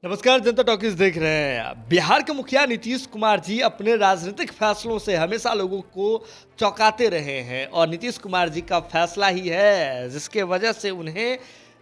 नमस्कार, जनता टॉकीज देख रहे हैं आप। बिहार के मुखिया नीतीश कुमार जी अपने राजनीतिक फैसलों से हमेशा लोगों को चौंकाते रहे हैं और नीतीश कुमार जी का फैसला ही है जिसके वजह से उन्हें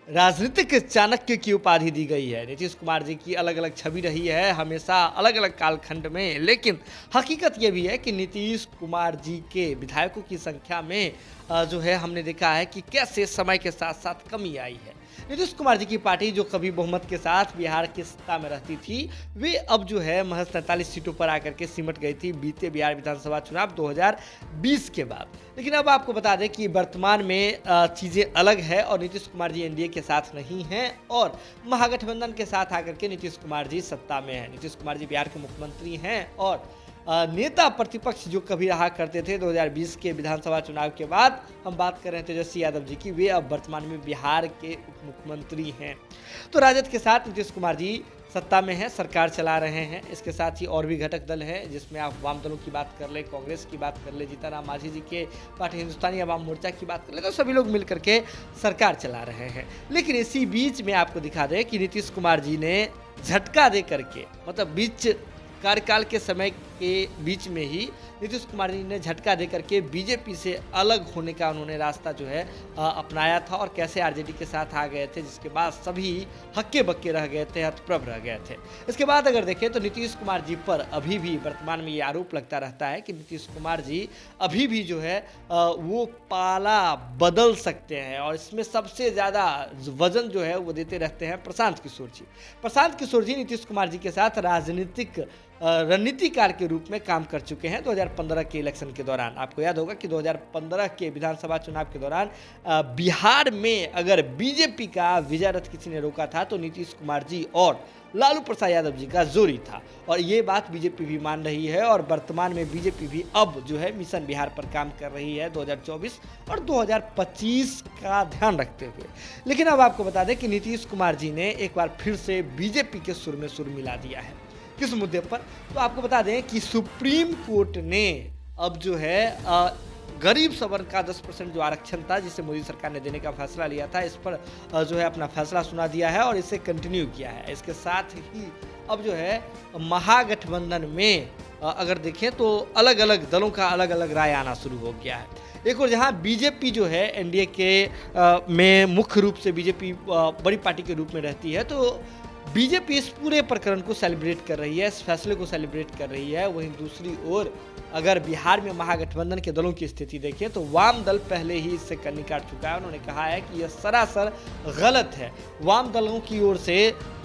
राजनीतिक चाणक्य की उपाधि दी गई है। नीतीश कुमार जी की अलग अलग छवि रही है हमेशा अलग अलग कालखंड में, लेकिन हकीकत ये भी है कि नीतीश कुमार जी के विधायकों की संख्या में जो है हमने देखा है कि कैसे समय के साथ साथ कमी आई है। नीतीश कुमार जी की पार्टी जो कभी बहुमत के साथ बिहार की सत्ता में रहती थी, वे अब जो है महज 43 सीटों पर आकर के सिमट गई थी बीते बिहार विधानसभा चुनाव 2020 के बाद। लेकिन अब आपको बता दें कि वर्तमान में चीज़ें अलग है और नीतीश कुमार जी एनडीए के साथ नहीं हैं और महागठबंधन के साथ आकर के नीतीश कुमार जी सत्ता में हैं। नीतीश कुमार जी बिहार के मुख्यमंत्री हैं और नेता प्रतिपक्ष जो कभी रहा करते थे 2020 के विधानसभा चुनाव के बाद, हम बात कर रहे हैं तेजस्वी यादव जी की, वे अब वर्तमान में बिहार के उप मुख्यमंत्री हैं। तो राजद के साथ नीतीश कुमार जी सत्ता में हैं, सरकार चला रहे हैं। इसके साथ ही और भी घटक दल हैं जिसमें आप वाम दलों की बात कर ले, कांग्रेस की बात कर ले, जीतन राम मांझी जी के पार्टी हिंदुस्तानी अवाम मोर्चा की बात कर ले, तो सभी लोग मिल करके सरकार चला रहे हैं। लेकिन इसी बीच में आपको दिखा दें कि नीतीश कुमार जी ने झटका दे करके, मतलब बीच कार्यकाल के समय के बीच में ही नीतीश कुमार जी ने झटका देकर के बीजेपी से अलग होने का उन्होंने रास्ता जो है अपनाया था और कैसे आरजेडी के साथ आ गए थे, जिसके बाद सभी हक्के बक्के रह गए थे, हतप्रभ रह गए थे। इसके बाद अगर देखें तो नीतीश कुमार जी पर अभी भी वर्तमान में ये आरोप लगता रहता है कि नीतीश कुमार जी अभी भी जो है वो पाला बदल सकते हैं और इसमें सबसे ज़्यादा वजन जो है वो देते रहते हैं प्रशांत किशोर जी। प्रशांत किशोर जी नीतीश कुमार जी के साथ राजनीतिक रणनीतिकार के रूप में काम कर चुके हैं 2015 के इलेक्शन के दौरान। आपको याद होगा कि 2015 के विधानसभा चुनाव के दौरान बिहार में अगर बीजेपी का विजय रथ किसी ने रोका था तो नीतीश कुमार जी और लालू प्रसाद यादव जी का जोरी था और ये बात बीजेपी भी मान रही है और वर्तमान में बीजेपी भी अब जो है मिशन बिहार पर काम कर रही है 2024 और 2025 का ध्यान रखते हुए। लेकिन अब आपको बता दें कि नीतीश कुमार जी ने एक बार फिर से बीजेपी के सुर में सुर मिला दिया है। किस मुद्दे पर? तो आपको बता दें कि सुप्रीम कोर्ट ने अब जो है गरीब सवर्ण का 10% जो आरक्षण था जिसे मोदी सरकार ने देने का फैसला लिया था, इस पर जो है अपना फैसला सुना दिया है और इसे कंटिन्यू किया है। इसके साथ ही अब जो है महागठबंधन में अगर देखें तो अलग अलग दलों का अलग अलग राय आना शुरू हो गया है। एक और जहां बीजेपी जो है एनडीए के में मुख्य रूप से बीजेपी बड़ी पार्टी के रूप में रहती है, तो बीजेपी इस पूरे प्रकरण को सेलिब्रेट कर रही है, इस फैसले को सेलिब्रेट कर रही है। वहीं दूसरी ओर अगर बिहार में महागठबंधन के दलों की स्थिति देखें तो वाम दल पहले ही इससे कन्नी काट चुका है। उन्होंने कहा है कि यह सरासर गलत है। वाम दलों की ओर से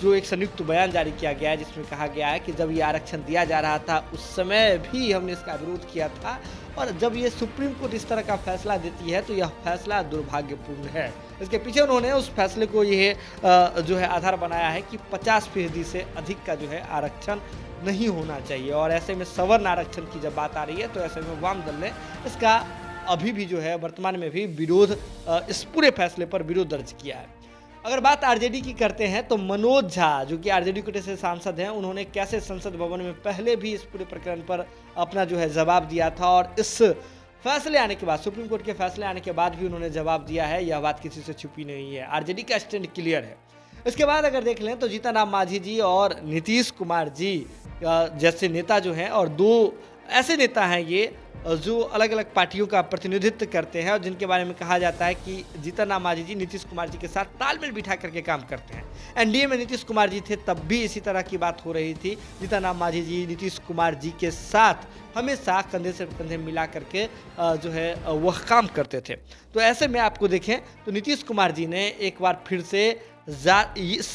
जो एक संयुक्त बयान जारी किया गया है जिसमें कहा गया है कि जब ये आरक्षण दिया जा रहा था उस समय भी हमने इसका विरोध किया था और जब ये सुप्रीम कोर्ट इस तरह का फैसला देती है तो यह फैसला दुर्भाग्यपूर्ण है। इसके पीछे उन्होंने उस फैसले को ये जो है आधार बनाया है कि 50% से अधिक का जो है आरक्षण नहीं होना चाहिए और ऐसे में सवर्ण आरक्षण की जब बात आ रही है तो ऐसे में वाम दल ने इसका अभी भी जो है वर्तमान में भी विरोध, इस पूरे फैसले पर विरोध दर्ज किया है। अगर बात आरजेडी की करते हैं तो मनोज झा जो कि आरजेडी कोटे से सांसद हैं, उन्होंने कैसे संसद भवन में पहले भी इस पूरे प्रकरण पर अपना जो है जवाब दिया था और इस फैसले आने के बाद, सुप्रीम कोर्ट के फैसले आने के बाद भी उन्होंने जवाब दिया है। यह बात किसी से छुपी नहीं है, आरजेडी का स्टैंड क्लियर है। इसके बाद अगर देख लें तो जीतन राम मांझी जी और नीतीश कुमार जी जैसे नेता जो हैं और दो ऐसे नेता हैं ये जो अलग अलग पार्टियों का प्रतिनिधित्व करते हैं और जिनके बारे में कहा जाता है कि जीतन राम मांझी जी नीतीश कुमार जी के साथ तालमेल बिठा करके काम करते हैं। एनडीए में नीतीश कुमार जी थे तब भी इसी तरह की बात हो रही थी। जीतन राम मांझी जी नीतीश कुमार जी के साथ हमेशा कंधे से कंधे मिला करके जो है वह काम करते थे। तो ऐसे में आपको देखें तो नीतीश कुमार जी ने एक बार फिर से इस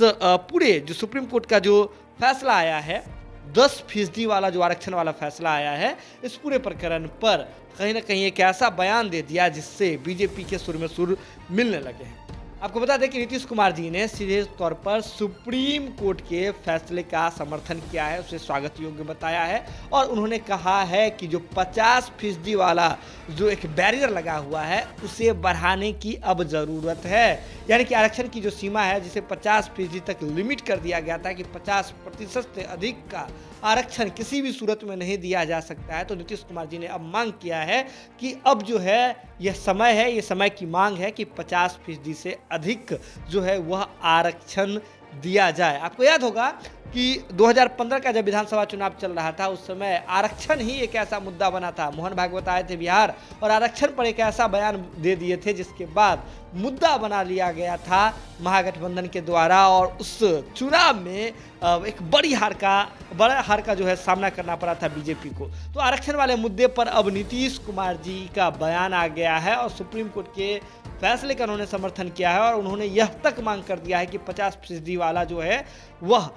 पूरे जो सुप्रीम कोर्ट का जो फैसला आया है 10% वाला जो आरक्षण वाला फैसला आया है, इस पूरे प्रकरण पर कहीं ना कहीं एक ऐसा बयान दे दिया जिससे बीजेपी के सुर में सुर मिलने लगे हैं। आपको बता दें कि नीतीश कुमार जी ने सीधे तौर पर सुप्रीम कोर्ट के फैसले का समर्थन किया है, उसे स्वागत योग्य बताया है और उन्होंने कहा है कि जो 50% वाला जो एक बैरियर लगा हुआ है उसे बढ़ाने की अब ज़रूरत है। यानी कि आरक्षण की जो सीमा है जिसे 50% तक लिमिट कर दिया गया था कि 50% से अधिक का आरक्षण किसी भी सूरत में नहीं दिया जा सकता है। तो नीतीश कुमार जी ने अब मांग किया है कि अब जो है यह समय है, ये समय की मांग है कि 50% से अधिक जो है वह आरक्षण दिया जाए। आपको याद होगा कि 2015 का जब विधानसभा चुनाव चल रहा था, उस समय आरक्षण ही एक ऐसा मुद्दा बना था। मोहन भागवत आए थे बिहार और आरक्षण पर एक ऐसा बयान दे दिए थे जिसके बाद मुद्दा बना लिया गया था महागठबंधन के द्वारा और उस चुनाव में एक बड़ा हार का जो है सामना करना पड़ा था बीजेपी को। तो आरक्षण वाले मुद्दे पर अब नीतीश कुमार जी का बयान आ गया है और सुप्रीम कोर्ट के फैसले का उन्होंने समर्थन किया है और उन्होंने यह तक मांग कर दिया है कि 50% वाला जो है वह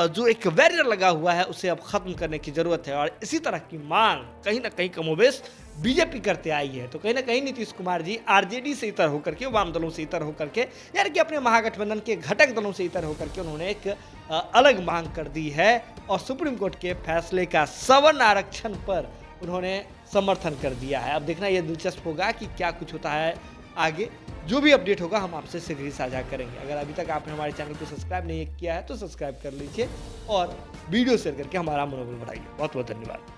जो एक बैरियर लगा हुआ है उसे अब खत्म करने की जरूरत है। और इसी तरह की मांग कहीं ना कहीं कमोबेश बीजेपी करते आई है। तो कहीं ना कहीं नीतीश कुमार जी आरजेडी से इतर होकर के, वाम दलों से इतर होकर के, यानी कि अपने महागठबंधन के घटक दलों से इतर होकर के उन्होंने एक अलग मांग कर दी है और सुप्रीम कोर्ट के फैसले का सवर्ण आरक्षण पर उन्होंने समर्थन कर दिया है। अब देखना यह दिलचस्प होगा कि क्या कुछ होता है आगे। जो भी अपडेट होगा हम आपसे शीघ्र ही साझा करेंगे। अगर अभी तक आपने हमारे चैनल को सब्सक्राइब नहीं किया है तो सब्सक्राइब कर लीजिए और वीडियो शेयर करके हमारा मनोबल बढ़ाइए। बहुत बहुत धन्यवाद।